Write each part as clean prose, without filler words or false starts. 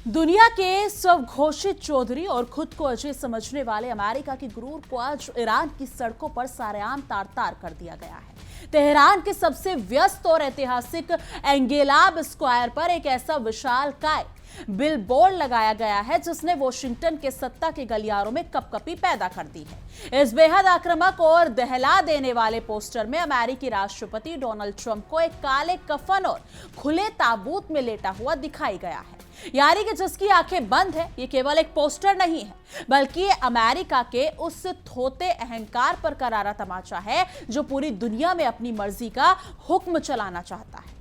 दुनिया के स्वघोषित चौधरी और खुद को अजय समझने वाले अमेरिका के गुरूर को आज ईरान की सड़कों पर सारेआम तार तार कर दिया गया है। तेहरान के सबसे व्यस्त और ऐतिहासिक एंगेलाब स्क्वायर पर एक ऐसा विशालकाय बिलबोर्ड लगाया गया है जिसने वॉशिंगटन के सत्ता के गलियारों में कपकपी पैदा कर दी है। इस बेहद आक्रामक और दहला देने वाले पोस्टर में अमेरिकी राष्ट्रपति डोनाल्ड ट्रंप को एक काले कफन और खुले ताबूत में लेटा हुआ दिखाई गया है। यानी कि जिसकी आंखें बंद है, ये केवल एक पोस्टर नहीं है बल्कि ये अमेरिका के उस थोते अहंकार पर करारा तमाचा है जो पूरी दुनिया में अपनी मर्जी का हुक्म चलाना चाहता है।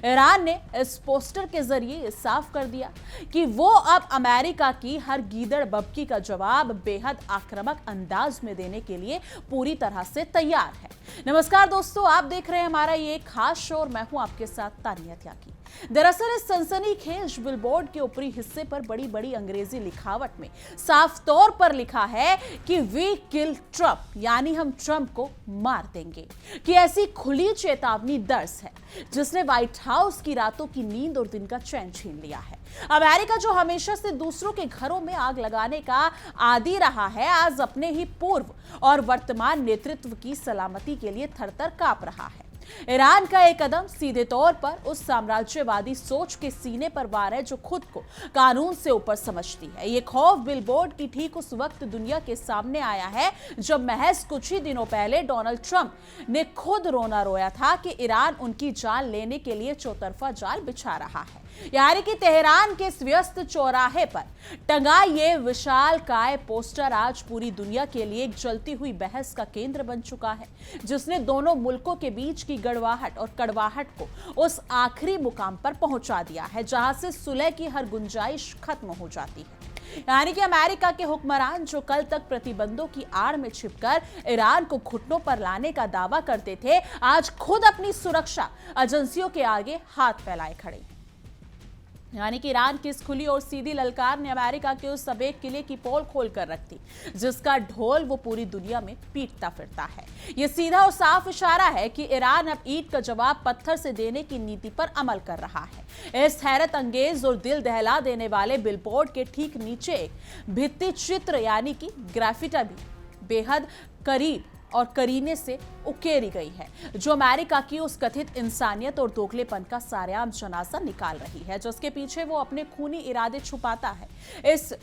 ईरान ने इस पोस्टर के जरिए साफ कर दिया कि वो अब अमेरिका की हर गीदड़ बबकी का जवाब बेहद आक्रामक अंदाज में देने के लिए पूरी तरह से तैयार है। नमस्कार दोस्तों, आप देख रहे हैं हमारा ये खास शो और मैं हूं आपके साथ तानिया त्यागी। दरअसल इस सनसनीखेज बिलबोर्ड के ऊपरी हिस्से पर बड़ी बड़ी अंग्रेजी लिखावट में साफ तौर पर लिखा है कि वी किल ट्रंप, यानी हम ट्रंप को मार देंगे। कि ऐसी खुली चेतावनी दर्ज है जिसने व्हाइट हाउस की रातों की नींद और दिन का चैन छीन लिया है। अमेरिका जो हमेशा से दूसरों के घरों में आग लगाने का आदी रहा है, आज अपने ही पूर्व और वर्तमान नेतृत्व की सलामती के लिए थरथर कांप रहा है। ईरान का एक कदम सीधे तौर पर उस साम्राज्यवादी सोच के सीने पर वार है जो खुद को कानून से ऊपर समझती है। ये खौफ बिलबोर्ड की ठीक उस वक्त दुनिया के सामने आया है जब महज कुछ ही दिनों पहले डोनाल्ड ट्रंप ने खुद रोना रोया था कि ईरान उनकी जान लेने के लिए चौतरफा जाल बिछा रहा है। यानी कि तेहरान के इस व्यस्त चौराहे पर टंगा ये विशालकाय पोस्टर आज पूरी दुनिया के लिए एक जलती हुई बहस का केंद्र बन चुका है, जिसने दोनों मुल्कों के बीच की गड़वाहट और कड़वाहट को उस आखिरी मुकाम पर पहुंचा दिया है जहां से सुलह की हर गुंजाइश खत्म हो जाती है। यानी कि अमेरिका के हुक्मरान जो कल तक प्रतिबंधों की आड़ में छिपकर ईरान को घुटनों पर लाने का दावा करते थे, आज खुद अपनी सुरक्षा एजेंसियों के आगे हाथ फैलाए खड़े। यानी कि ईरान की इस खुली और सीधी ललकार ने अमेरिका के उस सबेक किले की पोल खोल कर रख दी जिसका ढोल वो पूरी दुनिया में पीटता फिरता है। ये सीधा और साफ इशारा है कि ईरान अब ईंट का जवाब पत्थर से देने की नीति पर अमल कर रहा है। इस हैरत अंगेज और दिल दहला देने वाले बिलबोर्ड के ठीक नीचे एक भित्ति चित्र यानी कि ग्राफिटा भी बेहद करीब और करीने से उकेरी गई है जो अमेरिका की उस कथित इंसानियत और दोगलेपन का सारेआम जनाजा निकाल रही है जिसके पीछे वो अपने खूनी इरादे छुपाता है। इस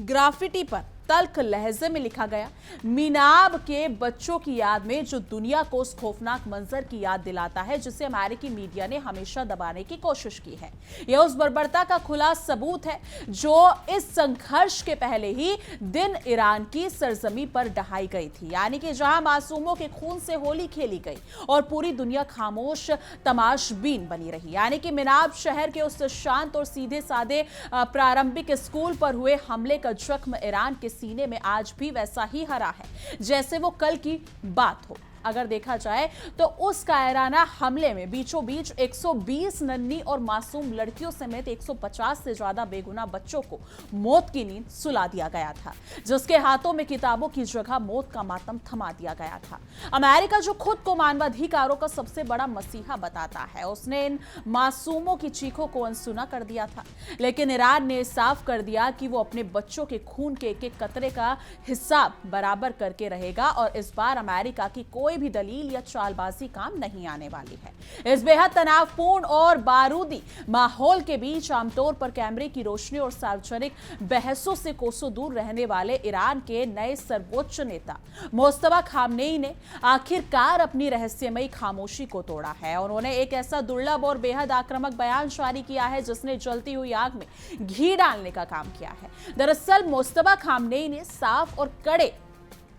ग्राफिटी पर तल्ख लहजे में लिखा गया, मीनाब के बच्चों की याद में, जो दुनिया को उस खौफनाक मंजर की याद दिलाता है जिसे अमेरिकी मीडिया ने हमेशा दबाने की कोशिश की है। यह उस बर्बरता का खुला सबूत है जो इस संघर्ष के पहले ही दिन ईरान की सरजमी पर डहाई गई थी। यानी कि जहां मासूमों के खून से होली खेली गई और पूरी दुनिया खामोश तमाशबीन बनी रही। यानी कि मीनाब शहर के उस शांत और सीधे साधे प्रारंभिक स्कूल पर हुए हमले का जख्म ईरान के सीने में आज भी वैसा ही हरा है जैसे वो कल की बात हो। अगर देखा जाए तो उस कायराना हमले में बीचों बीच 120 नन्ही और मासूम लड़कियों समेत 150 से ज्यादा बेगुनाह बच्चों को मौत की नींद सुला दिया गया था, जिसके हाथों में किताबों की जगह मौत का मातम थमा दिया गया था। अमेरिका जो खुद को मानवाधिकारों का सबसे बड़ा मसीहा बताता है, उसने इन मासूमों की चीखों को अनसुना कर दिया था। लेकिन ईरान ने साफ कर दिया कि वो अपने बच्चों के खून के एक एक कतरे का हिसाब बराबर करके रहेगा और इस बार अमेरिका की कोई भी दलील या चालबाजी काम नहीं आने वाली है। इस बेहद तनावपूर्ण और बारूदी माहौल के बीच आमतौर पर कैमरे की रोशनी और सार्वजनिक बहसों से कोसों दूर रहने वाले ईरान के नए सर्वोच्च नेता मुस्तफा खामनेई ने आखिरकार अपनी रहस्यमयी खामोशी को तोड़ा है। उन्होंने एक ऐसा दुर्लभ और बेहद आक्रामक बयान जारी किया है जिसने जलती हुई आग में घी डालने का काम किया है। दरअसल मुस्तफा खामनेई ने साफ और कड़े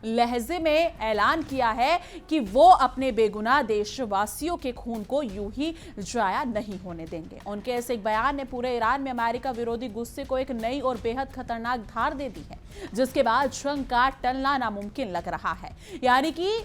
लहजे में ऐलान किया है कि वो अपने बेगुनाह देशवासियों के खून को यूं ही जाया नहीं होने देंगे। उनके ऐसे एक बयान ने पूरे ईरान में अमेरिका विरोधी गुस्से को एक नई और बेहद खतरनाक धार दे दी है, जिसके बाद जंग का टलना नामुमकिन लग रहा है। यानी कि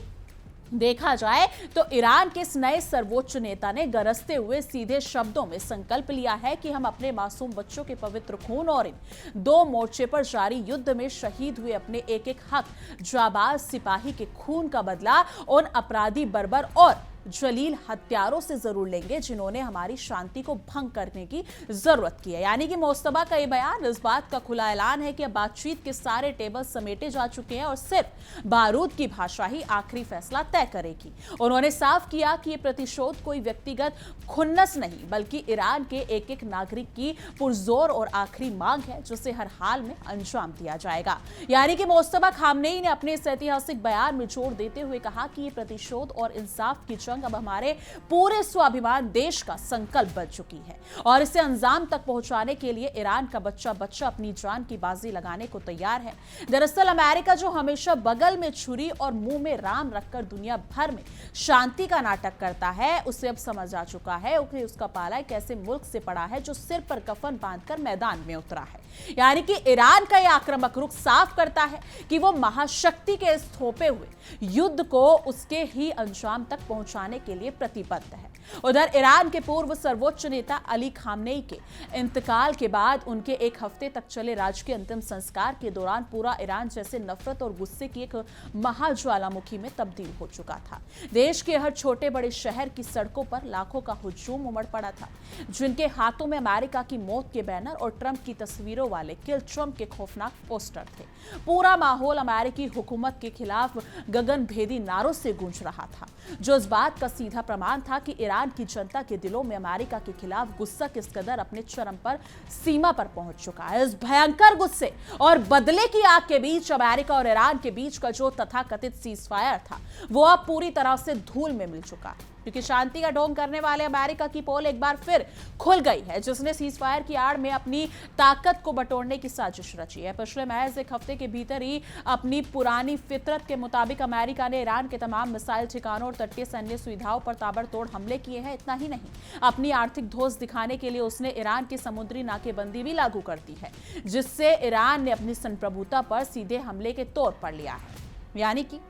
देखा जाए तो ईरान के इस नए सर्वोच्च नेता ने गरजते हुए सीधे शब्दों में संकल्प लिया है कि हम अपने मासूम बच्चों के पवित्र खून और इन दो मोर्चे पर जारी युद्ध में शहीद हुए अपने एक एक हक जाबाज सिपाही के खून का बदला उन अपराधी बर्बर और जलील हत्यारों से जरूर लेंगे जिन्होंने हमारी शांति को भंग करने की जरूरत की है। यानी कि मोस्तफा का ये बयान इस बात का खुला ऐलान है कि अब बातचीत के सारे टेबल समेटे जा चुके हैं और सिर्फ बारूद की भाषा ही आखिरी फैसला तय करेगी। उन्होंने साफ किया कि ये प्रतिशोध कोई व्यक्तिगत खुन्नस नहीं बल्कि ईरान के एक एक नागरिक की पुरजोर और आखिरी मांग है जिसे हर हाल में अंजाम दिया जाएगा। यानी कि मोस्तफा खामनेई ने अपने इस ऐतिहासिक बयान में जोर देते हुए कहा कि ये प्रतिशोध और इंसाफ की जंग अब हमारे पूरे स्वाभिमान देश का संकल्प बन चुकी है और इसे अंजाम तक पहुंचाने के लिए ईरान का बच्चा बच्चा अपनी जान की बाजी लगाने को तैयार है। दरअसल अमेरिका जो हमेशा बगल में छुरी और मुंह में राम रखकर दुनिया भर में शांति का नाटक करता है, उसे अब समझ आ चुका है कि उसका पाला एक ऐसे मुल्क से पड़ा है जो सिर पर कफन बांधकर मैदान में उतरा है। यानी कि ईरान का यह आक्रामक रुख साफ करता है कि वो महाशक्ति के इस थोपे हुए युद्ध को उसके ही अंजाम तक पहुंचाने के लिए प्रतिबद्ध है। उधर ईरान के पूर्व सर्वोच्च नेता अली खामनेई के इंतकाल के बाद उनके एक हफ्ते तक चले राजकीय अंतिम संस्कार के दौरान पूरा ईरान जैसे नफरत और गुस्से की एक महाज्वालामुखी में तब्दील हो चुका था। देश के हर छोटे बड़े शहर की सड़कों पर लाखों का हुजूम उमड़ पड़ा था, जिनके हाथों में अमेरिका की मौत के बैनर और ट्रंप की तस्वीरों वाले किल ट्रंप के खौफनाक पोस्टर थे। पूरा माहौल अमेरिकी हुकूमत के खिलाफ गगनभेदी नारों से गूंज रहा था, जो इस बात का सीधा प्रमाण था कि ईरान की जनता के दिलों में अमेरिका के खिलाफ गुस्सा किस कदर अपने चरम पर सीमा पर पहुंच चुका है। इस भयंकर गुस्से और बदले की आग के बीच अमेरिका और ईरान के बीच का जो तथाकथित सीजफायर था वो अब पूरी तरह से धूल में मिल चुका है, क्योंकि शांति का ढोंग करने वाले अमेरिका की पोल एक बार फिर खुल गई है, जिसने सीजफायर की आड़ में अपनी ताकत को बटोरने की साजिश रची है। पिछले महज एक हफ्ते के भीतर ही अपनी पुरानी फितरत के मुताबिक अमेरिका ने ईरान के तमाम मिसाइल ठिकानों और तटीय सैन्य सुविधाओं पर ताबड़तोड़ हमले किए हैं। इतना ही नहीं, अपनी आर्थिक धोस दिखाने के लिए उसने ईरान की समुद्री नाकेबंदी भी लागू कर दी है, जिससे ईरान ने अपनी संप्रभुता पर सीधे हमले के तौर पर लिया है। यानी कि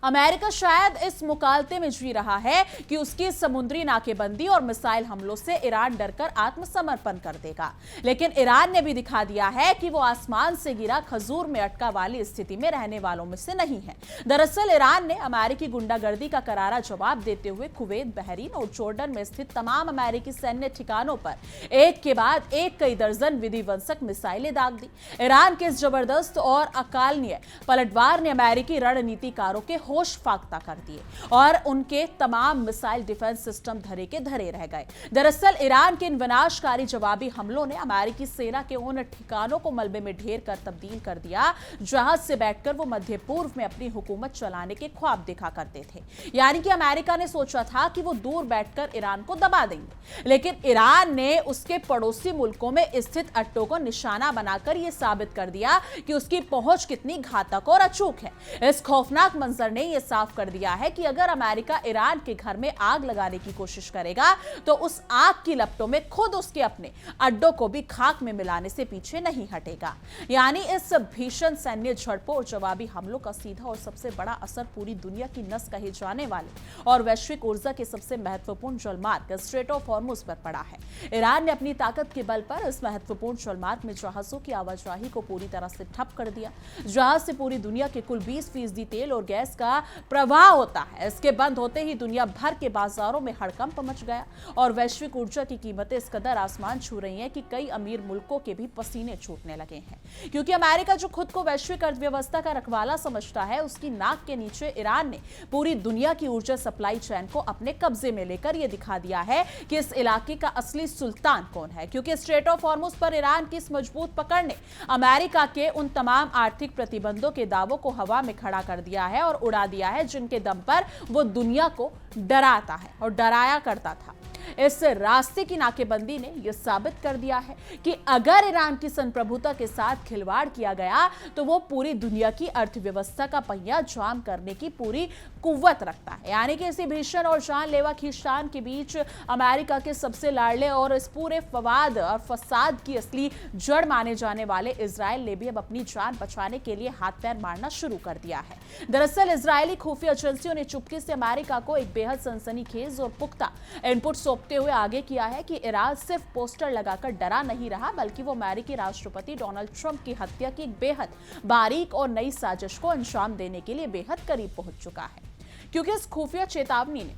अमेरिका शायद इस मुकालते में जी रहा है कि उसकी समुद्री नाकेबंदी और मिसाइल हमलों से ईरान डरकर आत्मसमर्पण कर देगा, लेकिन ईरान ने भी दिखा दिया है कि वो आसमान से गिरा खजूर में अटका वाली स्थिति में रहने वालों में से नहीं है। दरअसल ईरान ने अमेरिकी गुंडागर्दी का करारा जवाब देते हुए कुवैत, बहरीन और जॉर्डन में स्थित तमाम अमेरिकी सैन्य ठिकानों पर एक के बाद एक कई दर्जन विध्वंसक मिसाइलें दाग दी। ईरान के इस जबरदस्त और अकालनीय पलटवार ने अमेरिकी रणनीतिकारों के होश फाख्ता कर दिए और उनके तमाम मिसाइल डिफेंस सिस्टम धरे के धरे रह गए। दरअसल ईरान के इन विनाशकारी जवाबी हमलों ने अमेरिकी सेना के उन ठिकानों को मलबे में ढेर कर तब्दील कर दिया जहां से बैठकर वो मध्य पूर्व में अपनी हुकूमत चलाने के ख्वाब देखा करते थे। यानी कि अमेरिका ने सोचा था कि वो दूर बैठकर ईरान को दबा देंगे, लेकिन ईरान ने उसके पड़ोसी मुल्कों में स्थित अड्डों को निशाना बनाकर यह साबित कर दिया कि उसकी पहुंच कितनी घातक और अचूक है। इस खौफनाक मंजर ने यह साफ कर दिया है कि अगर अमेरिका ईरान के घर में आग लगाने की कोशिश करेगा तो उस आग की लपटों में खुद उसके अपने अड्डों को भी खाक में मिलाने से पीछे नहीं हटेगा। यानी इस भीषण सैन्य झड़पों और जवाबी हमलों का सीधा और सबसे बड़ा असर पूरी दुनिया की नस कहे जाने वाले और वैश्विक ऊर्जा के सबसे महत्वपूर्ण जलमार्ग स्ट्रेट ऑफ हॉर्मुज पर पड़ा है। ईरान ने अपनी ताकत के बल पर इस महत्वपूर्ण जलमार्ग में जहाजों की आवाजाही को पूरी तरह से ठप कर दिया। जहाज से पूरी दुनिया के कुल 20% तेल और गैस का प्रवाह होता है। इसके बंद होते ही दुनिया भर के बाजारों में हड़कंप मच गया और वैश्विक ऊर्जा की कीमतें इस कदर आसमान छू रही हैं कि कई अमीर मुल्कों के भी पसीने छूटने लगे हैं, क्योंकि अमेरिका जो खुद को वैश्विक अर्थव्यवस्था का रखवाला समझता है, उसकी नाक के नीचे ईरान ने पूरी दुनिया की ऊर्जा सप्लाई चेन को अपने कब्जे में लेकर यह दिखा दिया है कि इस इलाके का असली सुल्तान कौन है। क्योंकि स्ट्रेट ऑफ हॉर्मुज पर ईरान की इस मजबूत पकड़ ने अमेरिका के उन तमाम आर्थिक प्रतिबंधों के दावों को हवा में खड़ा कर दिया है और उड़ा दिया है जिनके दम पर वो दुनिया को डराता है और डराया करता था। इस रास्ते की नाकेबंदी ने यह साबित कर दिया है कि अगर ईरान की संप्रभुता के साथ खिलवाड़ किया गया तो वो पूरी दुनिया की अर्थव्यवस्था का पहिया जाम करने की पूरी कुव्वत रखता है। यानी कि इसी भीषण और जानलेवा खींचतान के बीच अमेरिका के सबसे लाडले और इस पूरे फवाद और फसाद की असली जड़ माने जाने वाले इजराइल ने भी अब अपनी जान बचाने के लिए हाथ पैर मारना शुरू कर दिया है। दरअसल इजरायली खुफिया एजेंसियों ने चुपके से अमेरिका को एक बेहद सनसनीखेज और पुख्ता इनपुट सौंपते हुए आगे किया है कि ईरान सिर्फ पोस्टर लगाकर डरा नहीं रहा, बल्कि वो अमेरिकी राष्ट्रपति डोनाल्ड ट्रंप की हत्या की एक बेहद बारीक और नई साजिश को अंजाम देने के लिए बेहद करीब पहुंच चुका है। क्योंकि इस खुफिया चेतावनी ने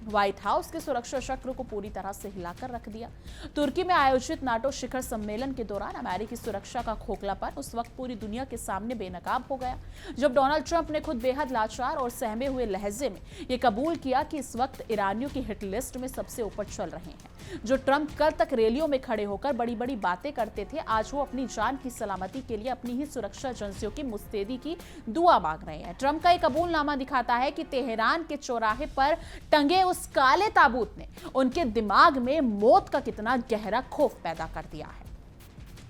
व्हाइट हाउस के सुरक्षा चक्र को पूरी तरह से हिलाकर रख दिया। तुर्की में आयोजित नाटो शिखर सम्मेलन के दौरान अमेरिकी सुरक्षा का खोखलापन उस वक्त पूरी दुनिया के सामने बेनकाब हो गया, जब डोनाल्ड ट्रंप ने खुद बेहद लाचार और सहमे हुए लहजे में यह कबूल किया कि इस वक्त ईरानियों की हिट लिस्ट में सबसे ऊपर चल रहे हैं। जो ट्रंप कल तक रैलियों में खड़े होकर बड़ी बड़ी बातें करते थे, आज वो अपनी जान की सलामती के लिए अपनी ही सुरक्षा एजेंसियों की मुस्तैदी की दुआ मांग रहे हैं। ट्रंप का एक कबूलनामा दिखाता है कि तेहरान के चौराहे पर टंगे उस काले ताबूत ने उनके दिमाग में मौत का कितना गहरा खौफ पैदा कर दिया है,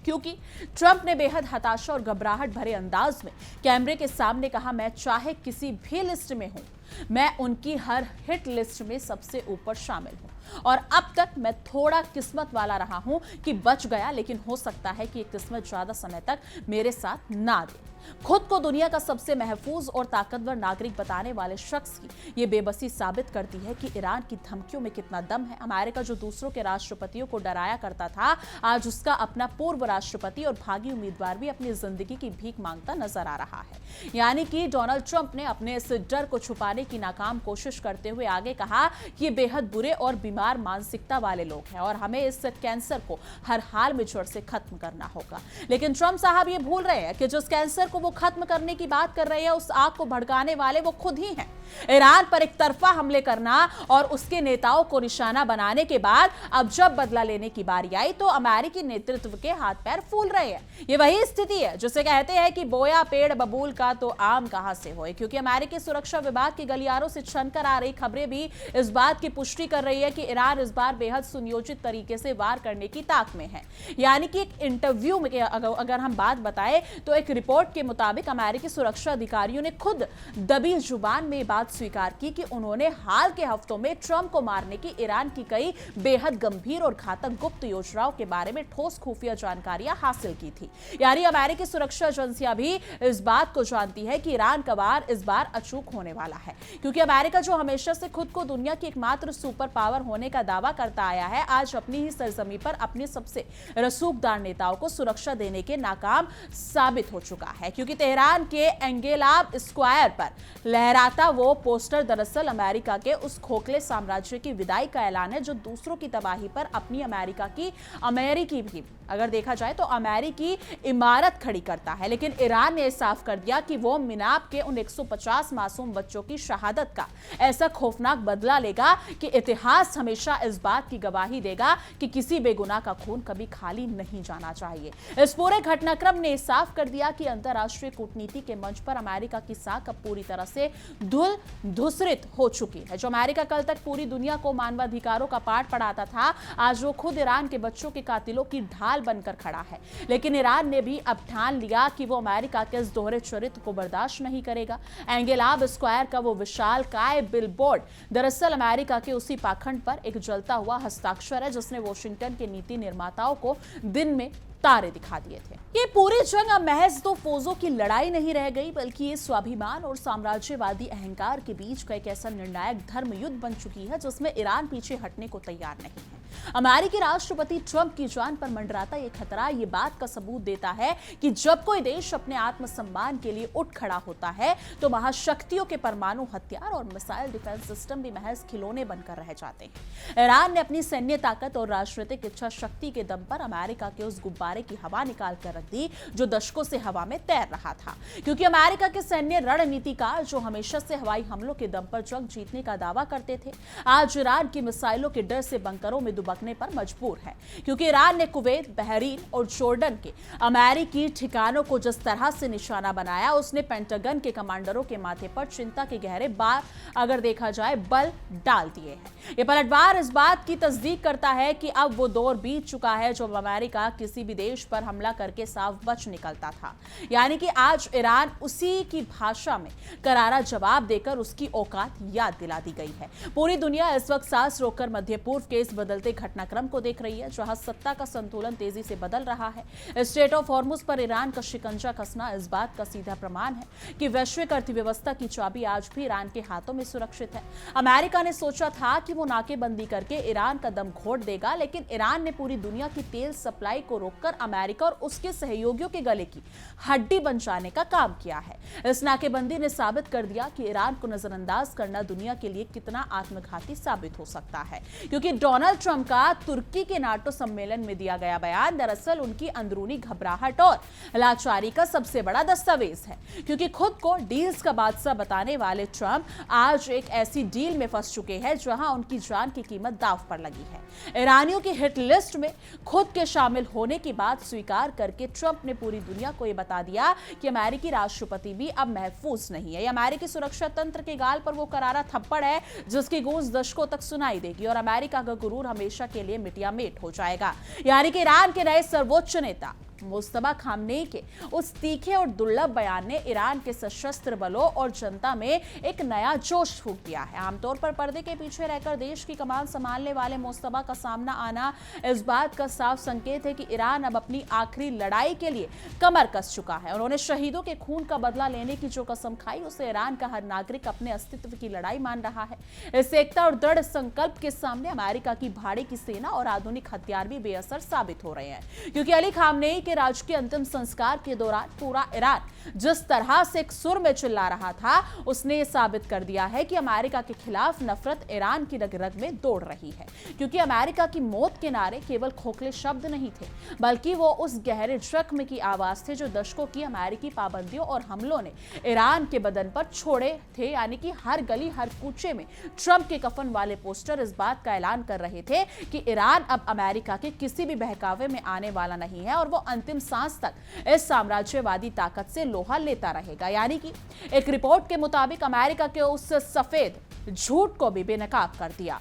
क्योंकि ट्रंप ने बेहद हताशा और घबराहट भरे अंदाज में कैमरे के सामने कहा, मैं चाहे किसी भी लिस्ट में हूं, मैं उनकी हर हिट लिस्ट में सबसे ऊपर शामिल हूं और अब तक मैं थोड़ा किस्मत वाला रहा हूं कि बच गया, लेकिन हो सकता है कि ये किस्मत ज्यादा समय तक मेरे साथ ना दे। खुद को दुनिया का सबसे महफूज और ताकतवर नागरिक बताने वाले शख्स की ये बेबसी साबित करती है कि ईरान की धमकियों में कितना दम है। अमेरिका जो दूसरों के राष्ट्रपतियों को डराया करता था, आज उसका अपना पूर्व राष्ट्रपति और भागी उम्मीदवार भी अपनी जिंदगी की भीख मांगता नजर आ रहा है। यानी कि डोनाल्ड ट्रंप ने अपने इस डर को छुपाने की नाकाम कोशिश करते हुए आगे कहा कि ये बेहद बुरे और बीमार मानसिकता वाले लोग हैं और हमें इस कैंसर को हर हाल में जड़ से खत्म करना होगा। लेकिन ट्रंप साहब ये भूल रहे हैं कि जिस कैंसर को वो खत्म करने की बात कर रहे हैं, उस आग को भड़काने वाले वो खुद ही हैं। ईरान पर एक तरफा हमले करना और उसके नेताओं को निशाना बनाने के बाद अब जब बदला लेने की बारी आई तो अमेरिकी नेतृत्व के हाथ पैर फूल रहे हैं। ये वही स्थिति है जिसे कहते हैं कि बोया पेड़ बबूल का तो आम कहां से होए, क्योंकि अमेरिकी सुरक्षा विभाग के गलियारों से छनकर आ रही खबरें भी इस बात की पुष्टि कर रही है कि ईरान इस बार बेहद सुनियोजित तरीके से वार करने की ताक में है। यानी कि एक इंटरव्यू में अगर हम बात बताएं तो एक रिपोर्ट के मुताबिक अमेरिकी सुरक्षा अधिकारियों ने खुद दबी जुबान में बात स्वीकार की कि उन्होंने हाल के हफ्तों में ट्रंप को मारने की ईरान की कई बेहद गंभीर और घातक गुप्त योजनाओं के बारे में ठोस खुफिया जानकारियां हासिल की थी। यानी अमेरिकी सुरक्षा एजेंसियां भी इस बात को जानती है कि ईरान का वार इस बार अचूक होने वाला है, क्योंकि अमेरिका जो हमेशा से खुद को दुनिया की एकमात्र सुपर पावर होने का दावा करता आया है, आज अपनी ही सरजमी पर अपने सबसे रसूखदार नेताओं को सुरक्षा देने के नाकाम साबित हो चुका है। क्योंकि तेहरान के एंगेलाब स्क्वायर पर लहराता वो पोस्टर दरअसल अमेरिका के उस खोखले साम्राज्य की विदाई का ऐलान है जो दूसरों की तबाही पर अपनी अमेरिकी भी अगर देखा जाए तो अमेरिकी इमारत खड़ी करता है। लेकिन ईरान ने साफ कर दिया कि वो मिनाब के उन 150 मासूम बच्चों की शहादत का ऐसा खौफनाक बदला लेगा कि इतिहास हमेशा इस बात की गवाही देगा कि किसी बेगुनाह का खून कभी खाली नहीं जाना चाहिए। इस पूरे घटनाक्रम ने साफ कर दिया कि अंतर्राष्ट्रीय कूटनीति के मंच पर अमेरिका की साख अब पूरी तरह से धुसरित हो चुकी है। जो अमेरिका कल तक पूरी दुनिया को मानवाधिकारों का पाठ पढ़ाता था, आज वो खुद ईरान के बच्चों के कातिलों की ढाल बनकर खड़ा है। लेकिन ईरान ने भी अब ठान लिया कि वो अमेरिका के इस दोहरे चरित्र को बर्दाश्त नहीं करेगा। एंगेलाब स्क्वायर का वो विशाल काय बिलबोर्ड दरअसल अमेरिका के उसी पाखंड पर एक जलता हुआ हस्ताक्षर है जिसने वॉशिंगटन के नीति निर्माताओं को दिन में तारे दिखा दिए थे। ये पूरी जंग अब महज दो फौजों की लड़ाई नहीं रह गई, बल्कि ये स्वाभिमान और साम्राज्यवादी अहंकार के बीच का एक ऐसा निर्णायक धर्म युद्ध बन चुकी है जिसमें ईरान पीछे हटने को तैयार नहीं है। अमेरिकी राष्ट्रपति ट्रंप की जान पर मंडराता ये खतरा ये बात का सबूत देता है कि जब कोई देश अपने आत्मसम्मान के लिए उठ खड़ा होता है तो महाशक्तियों के परमाणु हथियार और मिसाइल डिफेंस सिस्टम भी महज खिलौने बनकर रह जाते हैं। ईरान ने अपनी सैन्य ताकत और राजनीतिक इच्छा शक्ति के दम पर अमेरिका के उस गुब्बारे की हवा निकाल कर रख दी जो दशकों से हवा में तैर रहा था, क्योंकि अमेरिका के सैन्य रणनीतिकार जो हमेशा से हवाई हमलों के दम पर जंग जीतने का दावा करते थे, आज ईरान की मिसाइलों के डर से बंकरों में दुबकने पर मजबूर है। क्योंकि ईरान ने कुवैत, बहरीन और जॉर्डन के अमेरिकी ठिकानों को जिस तरह से निशाना बनाया, उसने पेंटागन के कमांडरों के माथे पर चिंता के गहरे बार अगर देखा जाए बल डाल दिए हैं। यह पलटवार इस बात की तस्दीक करता है कि अब वो दौर बीत चुका है जब अमेरिका किसी भी देश पर हमला करके साफ बच निकलता था। यानी कि आज ईरान उसी की भाषा में करारा जवाब देकर उसकी औकात याद दिला दी गई है। पूरी दुनिया इस वक्त सांस रोककर मध्य पूर्व के इस बदलते बदलते घटनाक्रम को देख रही है, जहां सत्ता का संतुलन तेजी से बदल रहा है। स्ट्रेट ऑफ हॉर्मुज पर ईरान का शिकंजा कसना इस बात का सीधा प्रमाण है कि वैश्विक अर्थव्यवस्था की चाबी आज भी ईरान के हाथों में सुरक्षित है। अमेरिका ने सोचा था कि वो नाकेबंदी करके ईरान का दम घोट देगा, लेकिन ईरान ने पूरी दुनिया की तेल सप्लाई को रोककर अमेरिका और उसके सहयोगियों के गले की हड्डी बन जाने का काम किया है। इस नाकेबंदी ने साबित कर दिया कि ईरान को नजरअंदाज करना दुनिया के लिए कितना आत्मघाती साबित हो सकता है, क्योंकि डोनाल्ड ट्रंप का तुर्की के नाटो सम्मेलन में दिया गया बयान दरअसल उनकी अंदरूनी घबराहट और लाचारी का सबसे बड़ा दस्तावेज है। क्योंकि खुद को डील्स का बादशाह बताने वाले ट्रंप आज एक ऐसी डील में फंस चुके हैं जहां उनकी जान की कीमत दांव पर लगी है। ईरानियों की हिट लिस्ट में खुद के शामिल होने की बात स्वीकार करके ट्रंप ने पूरी दुनिया को यह बता दिया कि अमेरिकी राष्ट्रपति भी अब महफूज नहीं है। अमेरिकी सुरक्षा तंत्र के गाल पर वो करारा थप्पड़ है जिसकी गूंज दशकों तक सुनाई देगी और अमेरिका का गुरूर हमेशा के लिए मिटिया मेट हो जाएगा। यानी कि ईरान के नए सर्वोच्च नेता मुस्तफा खामनेई के उस तीखे और दुर्लभ बयान ने ईरान के सशस्त्र बलों और जनता में एक नया जोश फूंक दिया है। आमतौर पर पर्दे के पीछे रहकर देश की कमान संभालने वाले मुस्तफा का सामना आना इस बात का साफ संकेत है कि ईरान अब अपनी आखिरी लड़ाई के लिए कमर कस चुका है। उन्होंने शहीदों के खून का बदला लेने की जो कसम खाई उसे ईरान का हर नागरिक अपने अस्तित्व की लड़ाई मान रहा है। इस एकता और दृढ़ संकल्प के सामने अमेरिका की भाड़े की सेना और आधुनिक हथियार भी बेअसर साबित हो रहे हैं, क्योंकि अली खामनेई के राजकीय अंतिम संस्कार के दौरान पूरा ईरान जिस तरह से एक सुर में चिल्ला रहा था उसने ये साबित कर दिया है कि अमेरिका के खिलाफ नफरत ईरान की रग-रग में दौड़ रही है। क्योंकि अमेरिका की मौत के नारे केवल खोखले शब्द नहीं थे, बल्कि वो उस गहरे जख्म की आवाज थे जो दशकों की अमेरिकी पाबंदियों और हमलों ने ईरान के बदन पर छोड़े थे। यानी कि हर गली हर कूचे में ट्रंप के कफन वाले पोस्टर इस बात का ऐलान कर रहे थे कि ईरान अब अमेरिका के किसी भी बहकावे में आने वाला नहीं है और वो अंतिम सांस तक इस साम्राज्यवादी ताकत से लोहा लेता रहेगा। यानी कि एक रिपोर्ट के मुताबिक अमेरिका के उस सफेद झूठ को भी बेनकाब कर दिया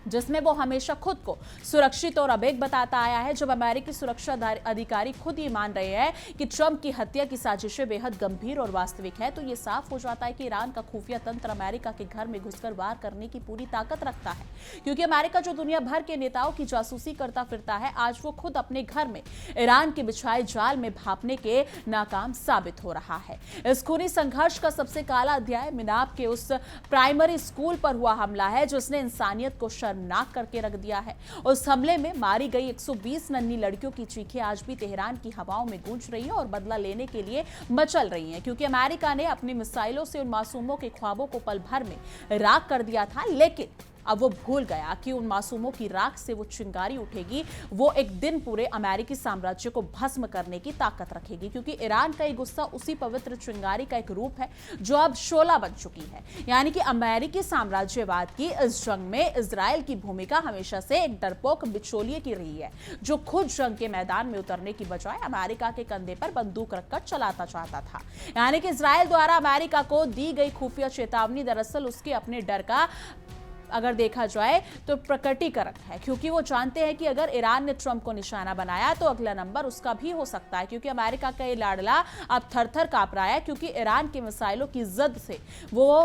जिसमें वो हमेशा खुद को सुरक्षित और अभेद्य बताता आया है। जब अमेरिकी सुरक्षा अधिकारी खुद ये मान रहे हैं कि ट्रंप की हत्या की साजिशें बेहद गंभीर और वास्तविक है, तो ये साफ हो जाता है कि ईरान का खुफिया तंत्र अमेरिका के घर में घुसकर वार करने की पूरी ताकत रखता है। क्योंकि अमेरिका जो दुनिया भर के नेताओं की जासूसी करता फिरता है, आज वो खुद अपने घर में ईरान के बिछाए जाल में भापने के नाकाम साबित हो रहा है। इस खूनी संघर्ष का सबसे काला अध्याय मिनाब के उस प्राइमरी स्कूल पर हुआ हमला है जिसने इंसानियत को शर्मनाक करके रख दिया है। उस हमले में मारी गई 120 नन्ही लड़कियों की चीखें आज भी तेहरान की हवाओं में गूंज रही है और बदला लेने के लिए मचल रही हैं। क्योंकि अमेरिका ने अपनी मिसाइलों से उन मासूमों के ख्वाबों को पल भर में राख कर दिया था, लेकिन अब वो भूल गया कि उन मासूमों की राख से वो चिंगारी उठेगी, वो एक दिन पूरे अमेरिकी साम्राज्य को भस्म करने की ताकत रखेगी। क्योंकि ईरान का ये गुस्सा उसी पवित्र चिंगारी का एक रूप है जो अब शोला बन चुकी है। यानी कि अमेरिकी साम्राज्यवाद की इस जंग में इजराइल की भूमिका हमेशा से एक डरपोक बिचौलिए की रही है, जो खुद जंग के मैदान में उतरने की बजाय अमेरिका के कंधे पर बंदूक रखकर चलाता चाहता था। यानी कि इजराइल द्वारा अमेरिका को दी गई खुफिया चेतावनी दरअसल उसके अपने डर का अगर देखा जाए तो प्रकटीकरण है। क्योंकि वो जानते हैं कि अगर ईरान ने ट्रंप को निशाना बनाया तो अगला नंबर उसका भी हो सकता है। क्योंकि अमेरिका का ये लाडला अब थर-थर कांप रहा है, क्योंकि ईरान के मिसाइलों की जद से वो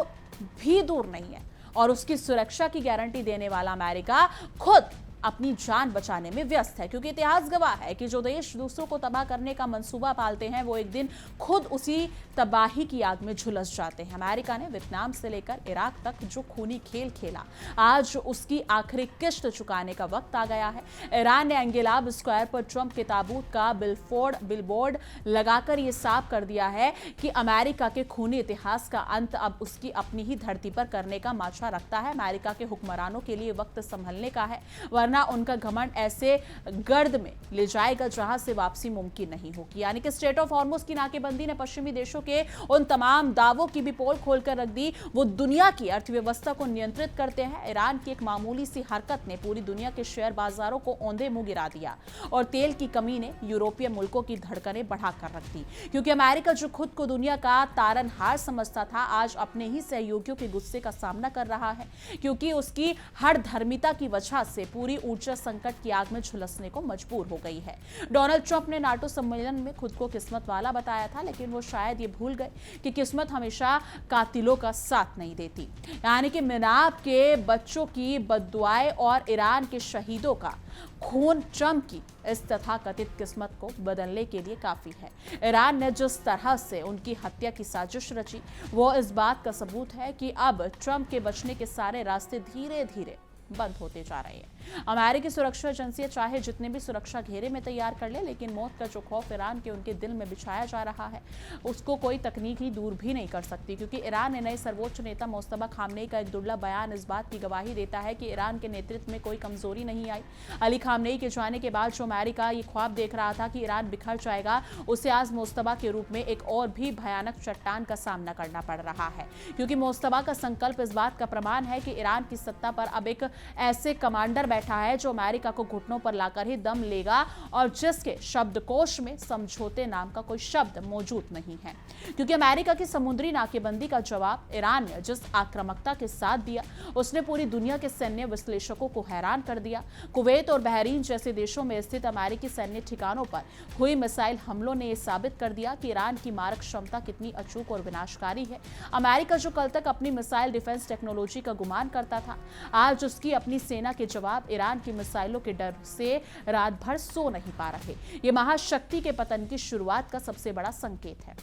भी दूर नहीं है और उसकी सुरक्षा की गारंटी देने वाला अमेरिका खुद अपनी जान बचाने में व्यस्त है। क्योंकि इतिहास गवाह है कि जो देश दूसरों को तबाह करने का मंसूबा पालते हैं वो एक दिन खुद उसी तबाही की आग में झुलस जाते हैं। अमेरिका ने वियतनाम से लेकर इराक तक जो खूनी खेल खेला, आज उसकी आखिरी किश्त चुकाने का वक्त आ गया है। ईरान ने एंगेलाब स्क्वायर पर ट्रंप के ताबूत का बिलबोर्ड लगाकर ये साफ कर दिया है कि अमेरिका के खूनी इतिहास का अंत अब उसकी अपनी ही धरती पर करने का माशा रखता है। अमेरिका के हुक्मरानों के लिए वक्त संभलने का है, वरना उनका घमंड ऐसे गर्द में ले जाएगा जहां से वापसी मुमकिन नहीं होगी। यानी कि स्ट्रेट ऑफ हॉर्मुज की नाकेबंदी ने पश्चिमी देशों के उन तमाम दावों की भी पोल खोलकर रख दी। वो दुनिया की अर्थव्यवस्था को नियंत्रित करते हैं। ईरान की एक मामूली सी हरकत ने पूरी दुनिया के शेयर बाजारों को औंधे मुंह गिरा दिया और तेल की कमी ने यूरोपीय मुल्कों की धड़कनें बढ़ाकर रख दी। क्योंकि अमेरिका जो खुद को दुनिया का तारनहार समझता था, आज अपने ही सहयोगियों के गुस्से का सामना कर रहा है। क्योंकि उसकी हर धर्मिता की वजह से पूरी ऊर्जा संकट की आग में झुलसने को मजबूर हो गई है। डोनाल्ड ट्रंप ने नाटो सम्मेलन में खुद को किस्मत वाला बताया था, लेकिन वो शायद ये भूल गए कि किस्मत हमेशा कातिलों का साथ नहीं देती। यानी कि मिनाब के बच्चों की बद्दुआएं और ईरान के शहीदों का खून ट्रंप की इस तथाकथित किस्मत को बदलने के लिए काफी है। ईरान ने जिस तरह से उनकी हत्या की साजिश रची, वो इस बात का सबूत है कि अब ट्रंप के बचने के सारे रास्ते धीरे धीरे बंद होते जा रहे हैं। अमेरिकी सुरक्षा एजेंसियां चाहे जितने भी सुरक्षा घेरे में तैयार कर ले, लेकिन मौत का जो खौफ ईरान के उनके दिल में बिछाया जा रहा है, उसको कोई तकनीक ही दूर भी नहीं कर सकती, क्योंकि ईरान ने नए सर्वोच्च नेता मुस्तफा खामनेई का एक दुर्लभ बयान इस बात की गवाही देता है कि ईरान के नेतृत्व में कोई कमजोरी नहीं आई। अली खामनेई के जाने के बाद जो अमेरिका ये ख्वाब देख रहा था कि ईरान बिखर जाएगा, उसे आज मुस्तफा के रूप में एक और भी भयानक चट्टान का सामना करना पड़ रहा है, क्योंकि मुस्तफा का संकल्प इस बात का प्रमाण है कि ईरान की सत्ता पर अब एक ऐसे कमांडर बैठा है जो अमेरिका को घुटनों पर लाकर ही दम लेगा और जिसके शब्दकोश में समझौते नाम का कोई शब्द मौजूद नहीं है। क्योंकि अमेरिका की समुद्री नाकेबंदी का जवाब ईरान ने जिस आक्रामकता के साथ दिया, उसने पूरी दुनिया के सैन्य विश्लेषकों को हैरान कर दिया। कुवैत और बहरीन जैसे देशों में स्थित अमेरिकी सैन्य ठिकानों पर हुई मिसाइल हमलों ने यह साबित कर दिया कि ईरान की मारक क्षमता कितनी अचूक और विनाशकारी है। अमेरिका जो कल तक अपनी मिसाइल डिफेंस टेक्नोलॉजी का गुमान करता था, आज उसकी अपनी सेना के जवाब ईरान की मिसाइलों के डर से रात भर सो नहीं पा रहे। ये महाशक्ति के पतन की शुरुआत का सबसे बड़ा संकेत है,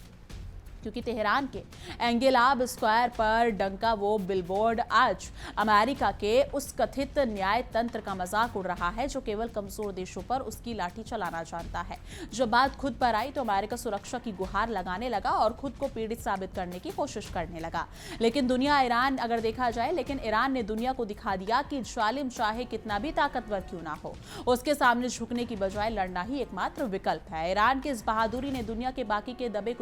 क्योंकि तेहरान के एंगेलाब स्क्वायर पर डंका वो बिलबोर्ड आज अमेरिका के उस कथित न्याय तंत्र का मजाक उड़ रहा है जो केवल कमजोर देशों पर उसकी लाठी चलाना जानता है। जब बात खुद पर आई तो अमेरिका सुरक्षा की गुहार लगाने लगा और खुद को पीड़ित साबित करने की कोशिश करने लगा। लेकिन ईरान ने दुनिया को दिखा दिया कि जालिम चाहे कितना भी ताकतवर क्यों ना हो, उसके सामने झुकने की बजाय लड़ना ही एकमात्र विकल्प है। ईरान की इस बहादुरी ने दुनिया के बाकी के दबे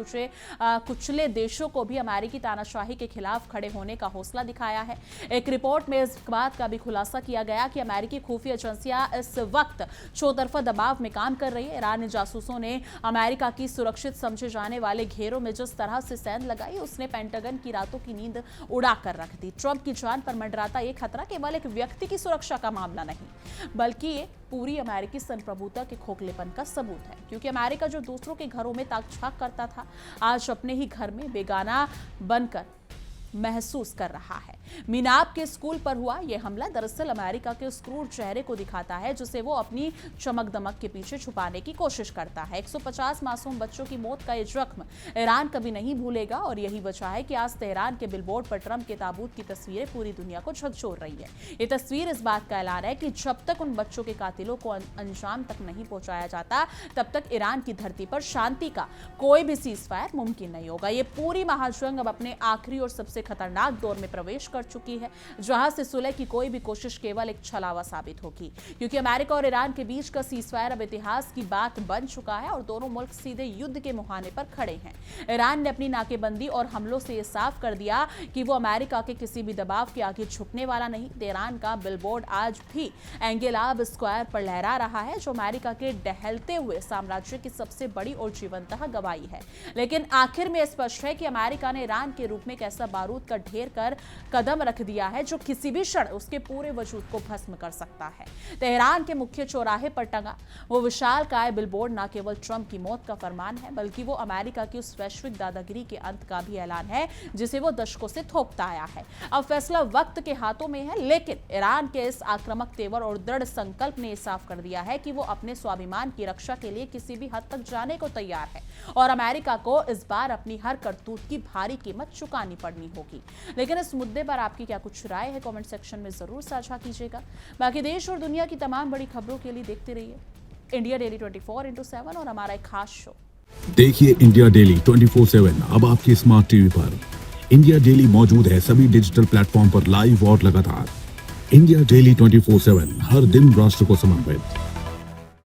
कुचले देशों को भी अमेरिकी तानाशाही के खिलाफ खड़े होने का हौसला दिखाया है। एक रिपोर्ट में इस बात का भी खुलासा किया गया कि अमेरिकी खुफिया एजेंसियां इस वक्त चौतरफा दबाव में काम कर रही है। ईरानी जासूसों ने अमेरिका की सुरक्षित समझे जाने वाले घेरों में जिस तरह से सेंध लगाई, उसने पेंटागन की रातों की नींद उड़ा कर रख दी। ट्रंप की जान पर मंडराता ये खतरा केवल एक व्यक्ति की सुरक्षा का मामला नहीं, बल्कि ये पूरी अमेरिकी संप्रभुता के खोखलेपन का सबूत है। क्योंकि अमेरिका जो दूसरों के घरों में ताक झांक करता था, आज अपने ही घर में बेगाना बनकर महसूस कर रहा है। मीनाब के स्कूल पर हुआ यह हमला दरअसल अमेरिका के उस क्रूर चेहरे को दिखाता है जिसे वो अपनी चमक दमक के पीछे छुपाने की कोशिश करता है। 150 मासूम बच्चों की मौत का यह जख्म ईरान कभी नहीं भूलेगा और यही वजह है कि आज तेहरान के बिलबोर्ड पर ट्रंप के ताबूत की तस्वीरें पूरी दुनिया को झकझोर रही है। ये तस्वीर इस बात का ऐलान है कि जब तक उन बच्चों के कातिलों को अंजाम तक नहीं पहुंचाया जाता, तब तक ईरान की धरती पर शांति का कोई भी सीजफायर मुमकिन नहीं होगा। ये पूरी महाजंग अब अपने आखिरी और सबसे खतरनाक दौर में प्रवेश कर चुकी है, जहां से सुलह की कोई भी कोशिश केवल एक छलावा साबित होगी। क्योंकि अमेरिका और ईरान के बीच का सीजफायर अब इतिहास की बात बन चुका है और दोनों मुल्क सीधे युद्ध के मुहाने पर खड़े हैं। ईरान ने अपनी नाकेबंदी और हमलों से यह साफ कर दिया कि वो अमेरिका के किसी भी दबाव के आगे झुकने वाला नहीं। तेहरान का बिलबोर्ड आज भी एंगेलाब स्क्वायर पर लहरा रहा है, जो अमेरिका के टहलते हुए साम्राज्य की सबसे बड़ी और जीवंत गवाही है। लेकिन आखिर में स्पष्ट है कि अमेरिका ने ईरान के रूप में एक ऐसा बारूद का ढेर कर कदम रख दिया है जो किसी भी क्षण उसके पूरे वजूद को भस्म कर सकता है। तेहरान के मुख्य चौराहे पर टंगा वो विशालकाय बिलबोर्ड न केवल ट्रंप की मौत का फरमान है, बल्कि वो अमेरिका की उस वैश्विक दादागिरी के अंत का भी ऐलान है जिसे वो दशकों से थोपता आया है। अब फैसला वक्त के हाथों में है, लेकिन ईरान के इस आक्रामक तेवर और दृढ़ संकल्प ने साफ कर दिया है कि वो अपने स्वाभिमान की रक्षा के लिए किसी भी हद तक जाने को तैयार है और अमेरिका को इस बार अपनी हर करतूत की भारी कीमत चुकानी पड़नी होगी। लेकिन इस मुद्दे पर आपकी क्या कुछ राय है, कमेंट सेक्शन में जरूर साझा कीजिएगा। बाकी देश और दुनिया की तमाम बड़ी खबरों के लिए देखते रहिए इंडिया डेली 24x7 और हमारा एक खास शो देखिए इंडिया डेली 24/7 अब आपके स्मार्ट टीवी पर। इंडिया डेली मौजूद है सभी डिजिटल प्लेटफॉर्म पर लाइव और लगातार। इंडिया डेली 24/7 हर दिन राष्ट्र को समर्पित।